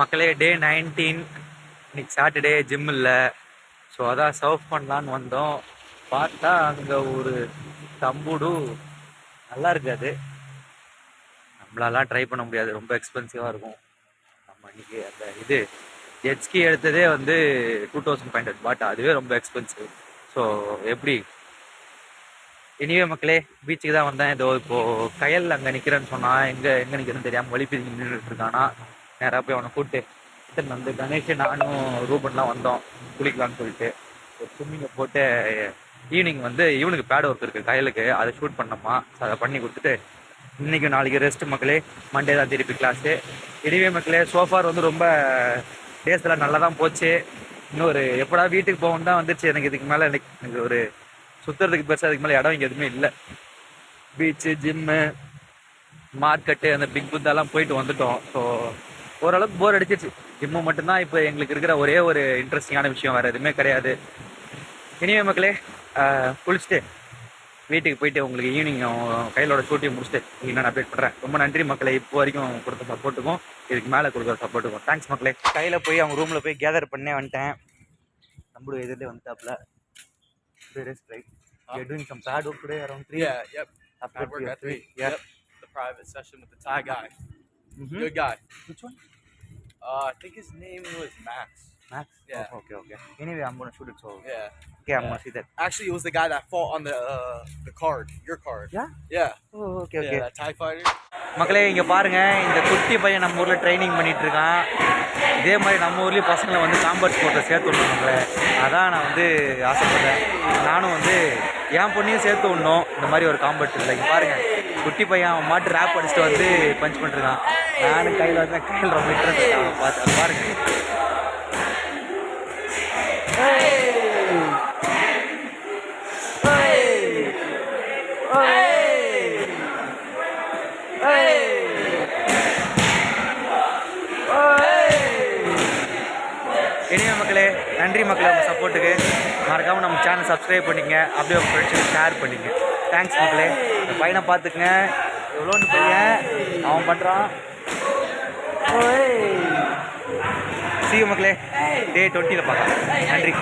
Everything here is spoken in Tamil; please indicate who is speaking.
Speaker 1: மக்களே டே 19 இன்னைக்கு சாட்டர்டே ஜிம் இல்லை. ஸோ அதான் சர்வ் பண்ணலான்னு வந்தோம். பார்த்தா அங்கே ஒரு தம்புடு நல்லா இருக்காது. நம்மளாலாம் ட்ரை பண்ண முடியாது, ரொம்ப எக்ஸ்பென்சிவாக இருக்கும். நம்ம இன்னைக்கு அந்த இது ஜெட்ஸ்கி எடுத்ததே வந்து 2500 பாட், அதுவே ரொம்ப எக்ஸ்பென்சிவ். ஸோ எப்படி இனிவே மக்களே பீச்சுக்கு தான் வந்தேன். இதோ இப்போது கயல் அங்கே நிற்கிறேன்னு சொன்னால் எங்கே நிற்கிறேன்னு தெரியாமல் வலிப்பிரிஞ்சு நின்றுட்டு இருக்கானா. நேராக போய் அவனை கூப்பிட்டு வந்து கணேஷ் நானும் ரூபன்லாம் வந்தோம் குளிக்கலான்னு சொல்லிட்டு. ஒரு ஸ்விம்மிங்கை போட்டு ஈவினிங் வந்து இவனுக்கு பேட் ஒர்க் இருக்குது கயலுக்கு, அதை ஷூட் பண்ணோமா. அதை பண்ணி கொடுத்துட்டு இன்றைக்கி நாளைக்கு ரெஸ்ட் மக்களே. மண்டே தான் திருப்பி கிளாஸு. இனிவே மக்களே சோஃபார் வந்து ரொம்ப டேஸ் எல்லாம் நல்லா தான் போச்சு. இன்னொரு எப்படா வீட்டுக்கு போகணும் தான் வந்துச்சு எனக்கு. இதுக்கு மேலே எனக்கு ஒரு சுற்றுறதுக்கு பெருசாக அதுக்கு மேலே இடம் இங்கே எதுவுமே இல்லை. பீச்சு, ஜிம்மு, மார்க்கெட்டு, அந்த பிக் புத்தாலாம் போயிட்டு வந்துட்டோம். ஸோ ஓரளவுக்கு போர் அடிச்சிச்சு. ஜிம்மு மட்டும்தான் இப்போ எங்களுக்கு இருக்கிற ஒரே ஒரு இன்ட்ரெஸ்டிங்கான விஷயம், வேறு எதுவுமே கிடையாது. இனிமே மக்களே குளிச்சுட்டு வீட்டுக்கு போயிட்டு உங்களுக்கு ஈவினிங் கையிலோட ஷூட்டிங் முடிச்சுட்டு நான் அப்டேட் பண்ணுறேன். ரொம்ப நன்றி மக்களே, இப்போ வரைக்கும் கொடுத்த சப்போர்ட்டுக்கும் இதுக்கு மேலே கொடுக்குற சப்போர்ட்டுக்கும் தேங்க்ஸ் மக்களே. கையில் போய் அவங்க ரூமில் போய் கேதர் பண்ணே வந்துட்டேன். நம்மளோட எதிரிலே வந்துட்டாப்புல. Right. You're doing some pad work today around 3?
Speaker 2: Yeah, yep. Pad work at 3. Yep. The private session with the Thai guy. Mm-hmm. Good guy.
Speaker 1: Which one?
Speaker 2: I think his name was Max.
Speaker 1: Max?
Speaker 2: Yeah.
Speaker 1: Oh, okay. Anyway, I'm going to shoot it, so...
Speaker 2: Yeah.
Speaker 1: Okay, I'm going to see that.
Speaker 2: Actually, it was the guy that fought on the card. Your card.
Speaker 1: Yeah?
Speaker 2: Yeah.
Speaker 1: Oh, okay.
Speaker 2: Yeah, that Thai fighter.
Speaker 1: மக்களே இங்கே பாருங்கள், இந்த குட்டி பையன் நம்ம ஊரில் ட்ரைனிங் பண்ணிகிட்டு இருக்கான். இதே மாதிரி நம்ம ஊர்லேயும் பசங்களை வந்து காம்பேட் ஸ்போர்ட்டை சேர்த்து விடணும் நம்மளை. அதான் நான் வந்து ஆசைப்பட்றேன். நானும் வந்து என் பொண்ணையும் சேர்த்து விடணும் இந்த மாதிரி ஒரு காம்பேட் இல்லை. இங்கே பாருங்கள், குட்டி பையன் அவன் மாட்டு ரேப் அடிச்சுட்டு வந்து பஞ்ச் பண்ணிருக்கான். நானும் கையில் வந்து கையில் ரொம்ப இன்ட்ரெஸ்ட் பார்த்து பாருங்கள். இனிமே மக்களே நன்றி மக்களே உங்கள் சப்போர்ட்டுக்கு. மறக்காமல் நம்ம சேனல் சப்ஸ்கிரைப் பண்ணிக்கங்க, அப்படியே உங்கள் ஃப்ரெண்ட்ஸுக்கு ஷேர் பண்ணிக்கங்க. தேங்க்ஸ் மக்களே. இந்த பையனை பார்த்துக்குங்க, எவ்வளோன்னு பையன் அவன் பண்ணுறான். See you மக்களே, டே 20 பார்க்கலாம். நன்றி.